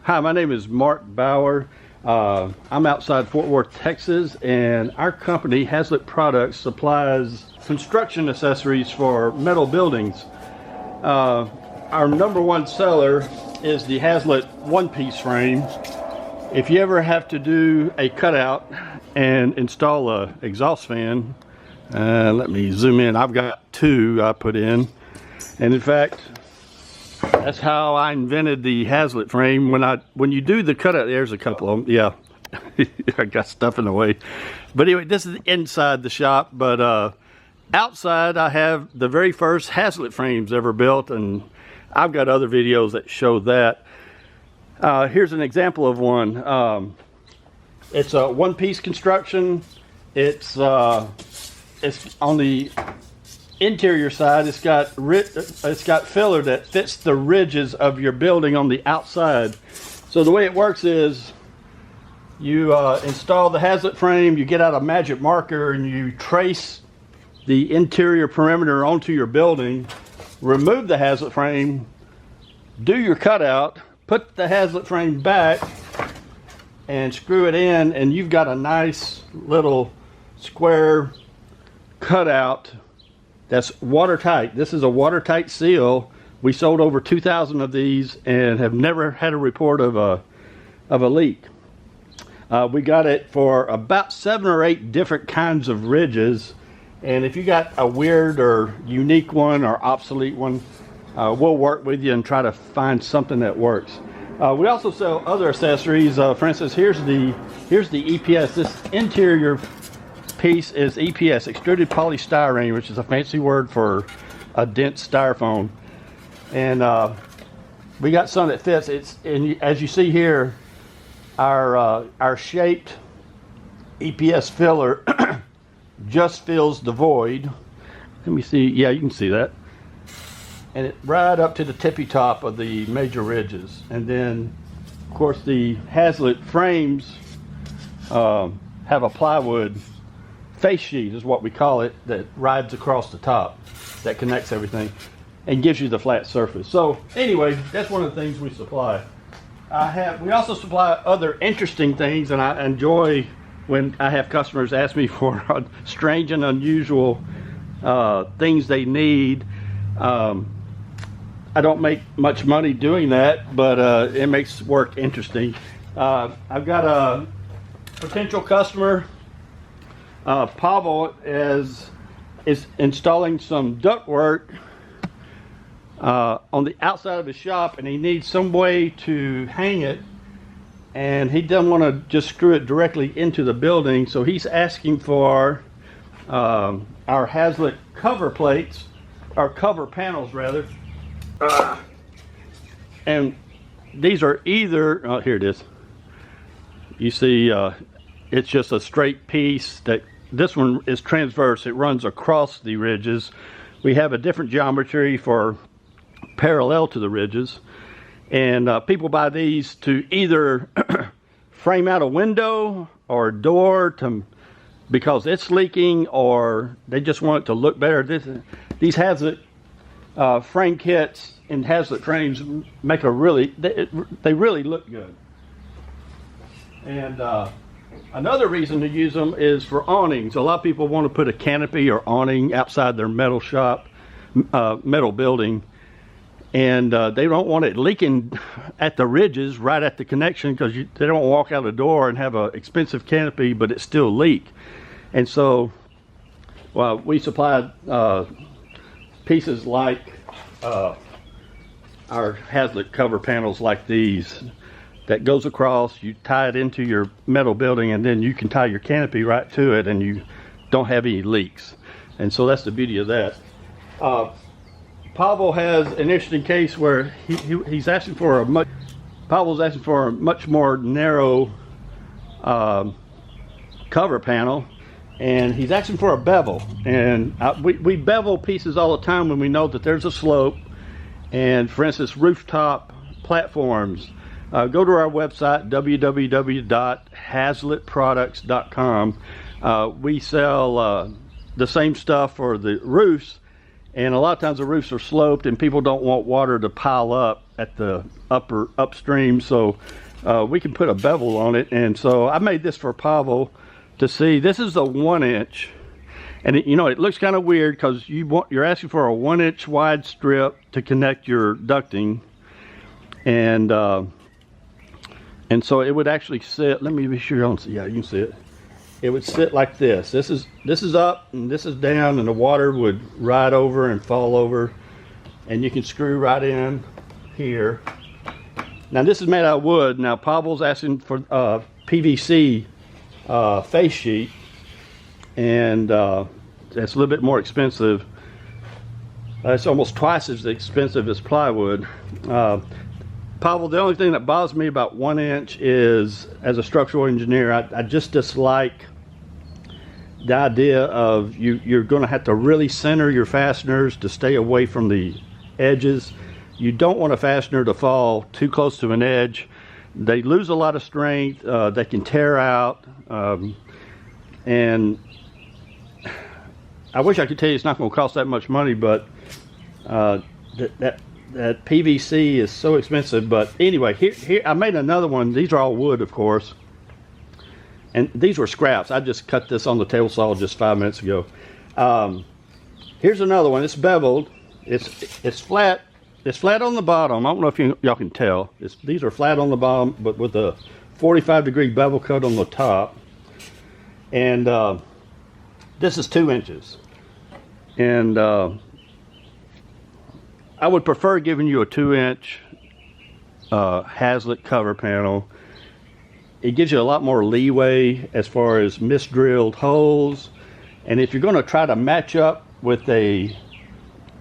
Hi, my name is Mark Bauer. I'm outside Fort Worth, Texas, and our company, Haslet Products, supplies construction accessories for metal buildings. Our number one seller is the Haslet one-piece frame. If you ever have to do a cutout and install a exhaust fan, let me zoom in. I've got two I put in, and in fact, that's how I invented the Haslet frame. When you do the cutout, there's a couple of them. Yeah, I got stuff in the way. But anyway, this is inside the shop. But outside, I have the very first Haslet frames ever built, and I've got other videos that show that. Here's an example of one. It's a one-piece construction. It's on the interior side. It's got filler that fits the ridges of your building on the outside. So the way it works is you install the Haslet frame, you get out a magic marker and you trace the interior perimeter onto your building, remove the Haslet frame, do your cutout, put the Haslet frame back and screw it in, and you've got a nice little square cutout that's watertight. This is a watertight seal. We sold over 2,000 of these and have never had a report of a leak. We got it for about 7 or 8 different kinds of ridges, and if you got a weird or unique one or obsolete one, we'll work with you and try to find something that works. We also sell other accessories. For instance, here's the EPS. This interior piece is EPS, extruded polystyrene, which is a fancy word for a dense styrofoam. And we got some that fits. And as you see here, our shaped EPS filler just fills the void. Let me see. Yeah, you can see that. And it right up to the tippy top of the major ridges. And then, of course, the Haslet frames have a plywood face sheet, is what we call it, that rides across the top, that connects everything and gives you the flat surface. So anyway, that's one of the things we supply. We also supply other interesting things, and I enjoy when I have customers ask me for strange and unusual things they need. I don't make much money doing that, but it makes work interesting. I've got a potential customer. Pavel is installing some ductwork on the outside of his shop, and he needs some way to hang it, and he doesn't want to just screw it directly into the building, so he's asking for our Haslet cover plates, or cover panels rather. And these are either, here it is, you see it's just a straight piece. This one is transverse, it runs across the ridges. We have a different geometry for parallel to the ridges, and people buy these to either frame out a window or a door because it's leaking, or they just want it to look better. These Haslet frame kits and Haslet frames make they really look good. And another reason to use them is for awnings. A lot of people want to put a canopy or awning outside their metal shop, metal building, and they don't want it leaking at the ridges right at the connection, because they don't walk out the door and have an expensive canopy but it still leak. And so, well, we supply pieces like our Haslet cover panels like these, that goes across, you tie it into your metal building, and then you can tie your canopy right to it and you don't have any leaks. And so that's the beauty of that. Pavel has an interesting case where he's asking for Pavel's asking for a much more narrow cover panel, and he's asking for a bevel. And we bevel pieces all the time when we know that there's a slope. And for instance, rooftop platforms, go to our website, www.hasletproducts.com. We sell the same stuff for the roofs, and a lot of times the roofs are sloped and people don't want water to pile up at the upstream, so we can put a bevel on it. And so I made this for Pavel to see. This is a 1 inch, and it, you know, it looks kind of weird because you're asking for a 1 inch wide strip to connect your ducting, and so it would actually sit. Let me be sure you don't see. Yeah, you can see it. It would sit like this. This is up and this is down, and the water would ride over and fall over, and you can screw right in here. Now this is made out of wood. Now Pavel's asking for PVC face sheet, and that's a little bit more expensive. It's almost twice as expensive as plywood. Pavel, the only thing that bothers me about 1 inch is, as a structural engineer, I just dislike the idea of you're going to have to really center your fasteners to stay away from the edges. You don't want a fastener to fall too close to an edge. They lose a lot of strength. They can tear out. And I wish I could tell you it's not going to cost that much money, but that PVC is so expensive. But anyway, here I made another one. These are all wood, of course, and these were scraps. I just cut this on the table saw just 5 minutes ago. Here's another one. It's beveled. It's flat. It's flat on the bottom. I don't know if y'all can tell. These are flat on the bottom, but with a 45-degree bevel cut on the top. And this is 2 inches. And I would prefer giving you a 2-inch Haslet cover panel. It gives you a lot more leeway as far as misdrilled holes. And if you're going to try to match up with a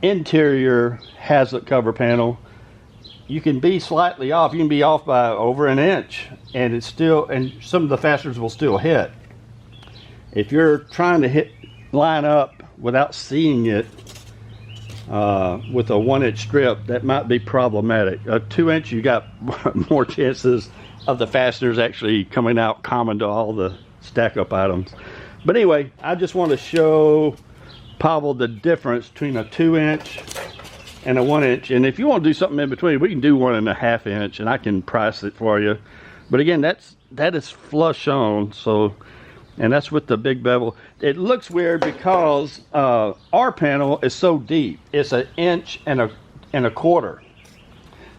interior Haslet cover panel, you can be slightly off. You can be off by over an inch, and it's still, and some of the fasteners will still hit. If you're trying to line up without seeing it with a 1 inch strip, that might be problematic. A 2 inch, you got more chances of the fasteners actually coming out common to all the stack up items. But anyway, I just want to show Pavel the difference between a 2 inch and a 1 inch. And if you want to do something in between, we can do 1.5 inch, and I can price it for you. But again, that is flush on, so, and that's with the big bevel. It looks weird because our panel is so deep. It's 1.25 inches.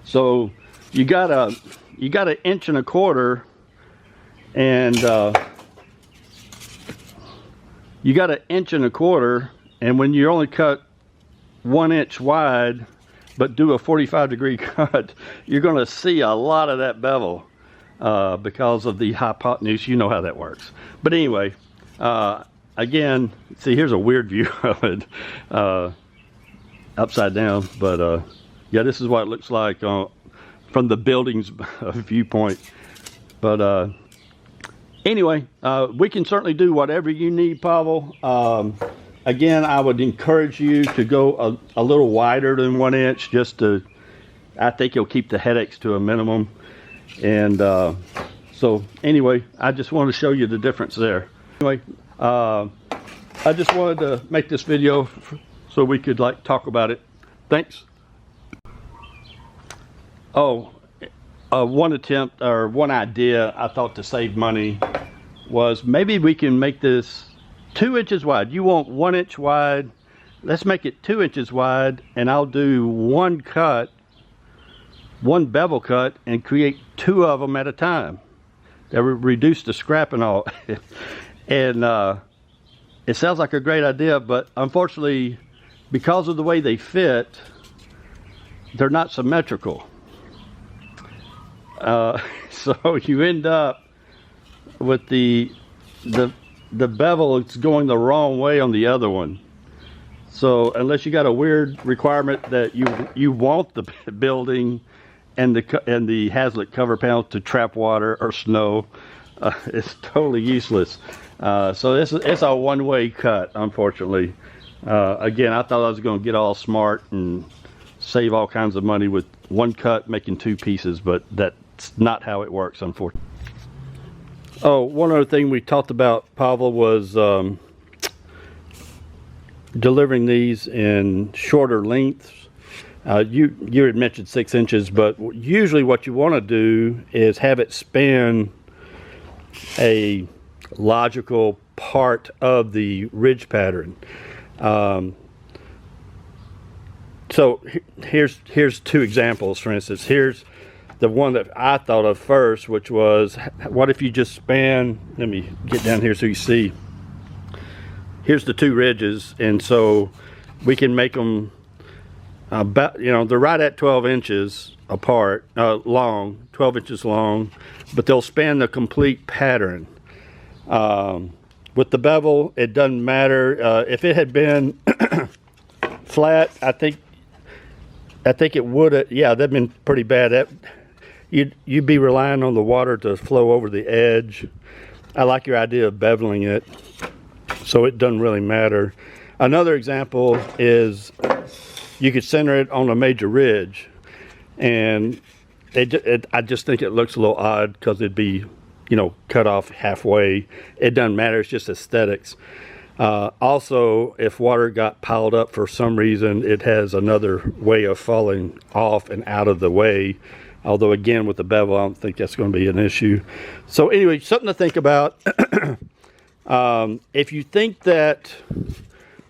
So you got 1.25 inches, and you got 1.25 inches, and when you only cut 1 inch wide but do a 45-degree cut, you're going to see a lot of that bevel because of the hypotenuse. You know how that works. But anyway, again, see, here's a weird view of it upside down, but yeah, this is what it looks like from the building's viewpoint. But anyway, we can certainly do whatever you need, Pavel. Again, I would encourage you to go a little wider than 1 inch, just to, I think you'll keep the headaches to a minimum. And so anyway, I just wanted to show you the difference there. Anyway, I just wanted to make this video so we could talk about it. Thanks. Oh, one attempt or one idea I thought to save money was maybe we can make this 2 inches wide. You want 1 inch wide. Let's make it 2 inches wide, and I'll do one bevel cut, and create 2 of them at a time. That would reduce the scrap and all. And it sounds like a great idea, but unfortunately, because of the way they fit, they're not symmetrical. So you end up with the bevel, it's going the wrong way on the other one. So unless you got a weird requirement that you want the building and the Haslet cover panel to trap water or snow, it's totally useless. So it's a one-way cut, unfortunately. Again, I thought I was going to get all smart and save all kinds of money with one cut making 2 pieces, but that's not how it works, unfortunately. Oh, one other thing we talked about, Pavel, was delivering these in shorter lengths. You had mentioned 6 inches, but usually what you want to do is have it span a logical part of the ridge pattern. So here's 2 examples. For instance, here's the one that I thought of first, which was, what if you just span, let me get down here so you see. Here's the 2 ridges, and so we can make them about, they're right at 12 inches apart, long, 12 inches long, but they'll span the complete pattern. With the bevel, it doesn't matter. If it had been flat, I think it would have, yeah, that'd been pretty bad. You'd be relying on the water to flow over the edge. I like your idea of beveling it, so it doesn't really matter. Another example is you could center it on a major ridge, and I just think it looks a little odd because it'd be, cut off halfway. It doesn't matter, it's just aesthetics. Also, if water got piled up for some reason, it has another way of falling off and out of the way. Although again, with the bevel, I don't think that's going to be an issue. So anyway, something to think about. If you think that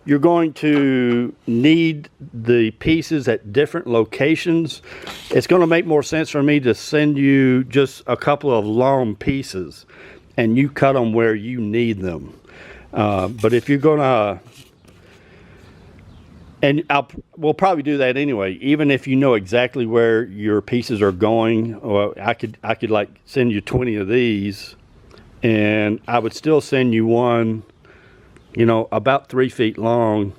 you're going to need the pieces at different locations, it's going to make more sense for me to send you just a couple of long pieces and you cut them where you need them. But if you're gonna, and we'll probably do that anyway, even if you know exactly where your pieces are going. Or I could like send you 20 of these, and I would still send you one, about 3 feet long,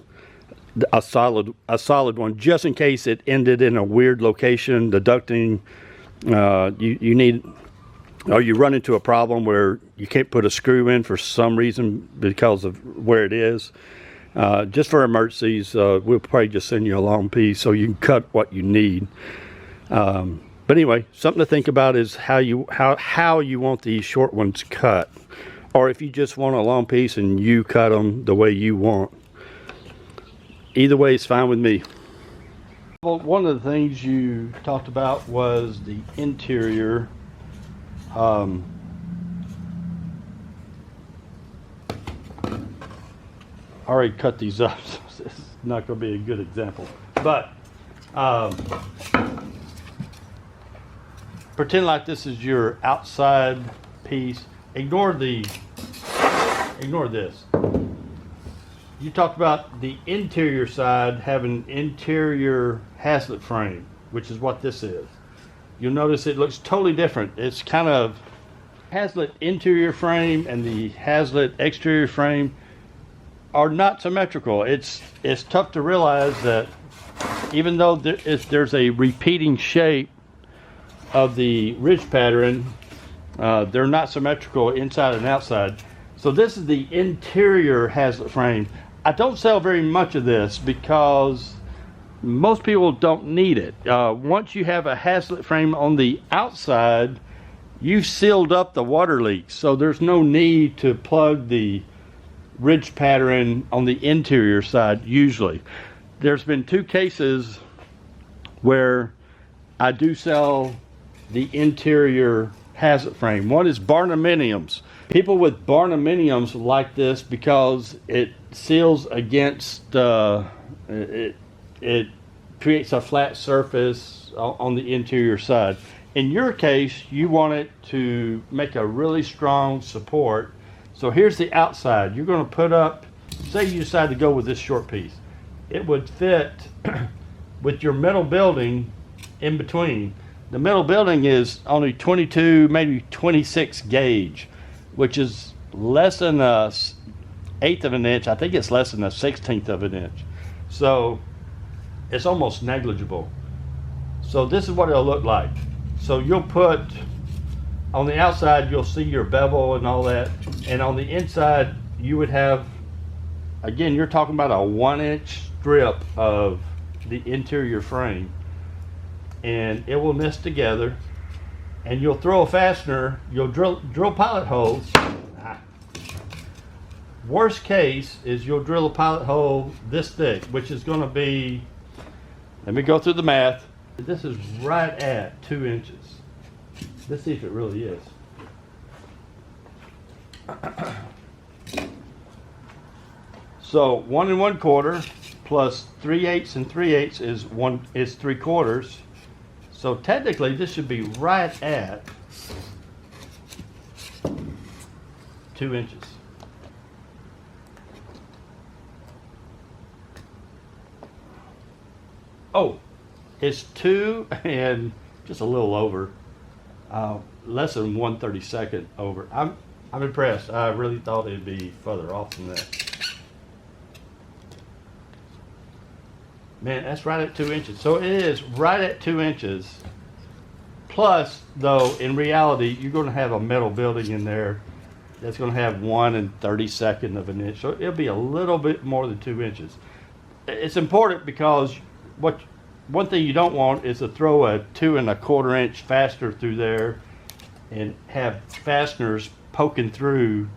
a solid one, just in case it ended in a weird location, deducting. You need, or you run into a problem where you can't put a screw in for some reason because of where it is. Just for emergencies, we'll probably just send you a long piece so you can cut what you need. But anyway, something to think about is how you want these short ones cut, or if you just want a long piece and you cut them the way you want. Either way is fine with me. Well, one of the things you talked about was the interior. I already cut these up, so this is not going to be a good example. But pretend like this is your outside piece. Ignore this. You talked about the interior side having interior Haslet frame, which is what this is. You'll notice it looks totally different. It's kind of Haslet interior frame and the Haslet exterior frame are not symmetrical. It's tough to realize that even though there's a repeating shape of the ridge pattern, they're not symmetrical inside and outside. So this is the interior Haslet frame. I don't sell very much of this because most people don't need it. Once you have a Haslet frame on the outside, you've sealed up the water leaks, so there's no need to plug the ridge pattern on the interior side usually. There's been 2 cases where I do sell the interior Haslet frame. One is barnuminiums. People with barnuminiums like this because it seals against, it creates a flat surface on the interior side. In your case, you want it to make a really strong support. So here's the outside. You're going to put up, say you decide to go with this short piece. It would fit with your metal building in between. The metal building is only 22, maybe 26 gauge, which is less than a 1/8 of an inch. I think it's less than a 1/16 of an inch. So it's almost negligible. So this is what it'll look like. So you'll put, on the outside, you'll see your bevel and all that. And on the inside, you would have, again, you're talking about a 1-inch strip of the interior frame. And it will nest together. And you'll throw a fastener, you'll drill pilot holes. Worst case is you'll drill a pilot hole this thick, which is going to be Let me go through the math. This is right at 2 inches. Let's see if it really is. So 1 1/4 plus 3/8 and 3/8 is 3/4. So technically this should be right at 2 inches. Oh, it's 2 and just a little over, less than 1/32 over. I'm impressed. I really thought it'd be further off than that. Man, that's right at 2 inches. So it is right at 2 inches. Plus, though, in reality, you're going to have a metal building in there that's going to have 1 1/32 of an inch. So it'll be a little bit more than 2 inches. It's important because one thing you don't want is to throw a 2 1/4 inch fastener through there and have fasteners poking through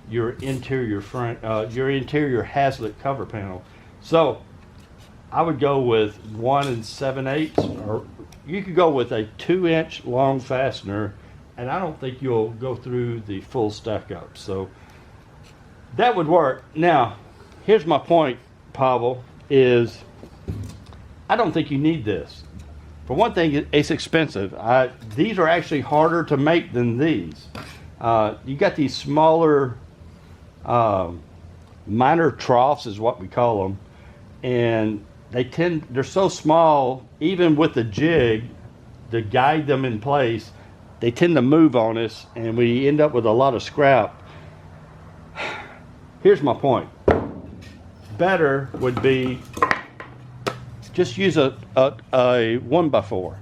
your interior front, your interior Haslet cover panel. So I would go with 1 7/8, or you could go with a 2 inch long fastener, and I don't think you'll go through the full stack up. So that would work. Now, here's my point, Pavel, is I don't think you need this. For one thing, it's expensive. These are actually harder to make than these. You got these smaller minor troughs is what we call them, and they're so small, even with the jig to guide them in place, they tend to move on us and we end up with a lot of scrap. Here's my point. Better would be just use a 1x4.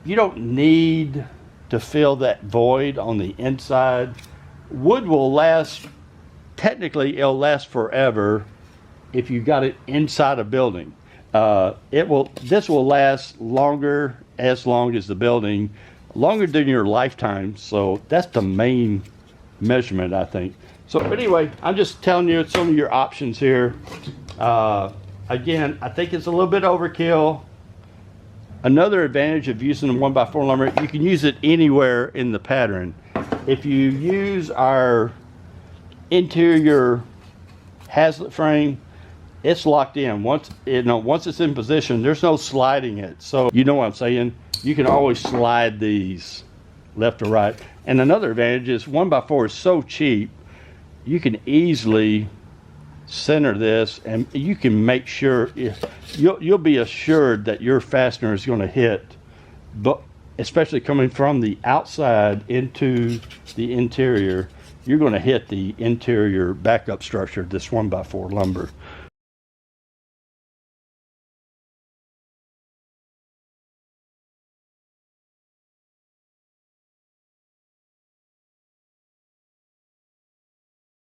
You don't need to fill that void on the inside. Wood will last, technically it'll last forever if you got it inside a building. This will last longer, as long as the building, longer than your lifetime. So that's the main measurement, I think. So anyway, I'm just telling you some of your options here. Again, I think it's a little bit overkill. Another advantage of using the 1x4 lumber, you can use it anywhere in the pattern. If you use our interior Haslet frame, it's locked in. Once it's in position, there's no sliding it. So you know what I'm saying? You can always slide these left or right. And another advantage is 1x4 is so cheap, you can easily center this, and you can make sure you'll be assured that your fastener is going to hit, but especially coming from the outside into the interior, you're going to hit the interior backup structure, this 1x4 lumber.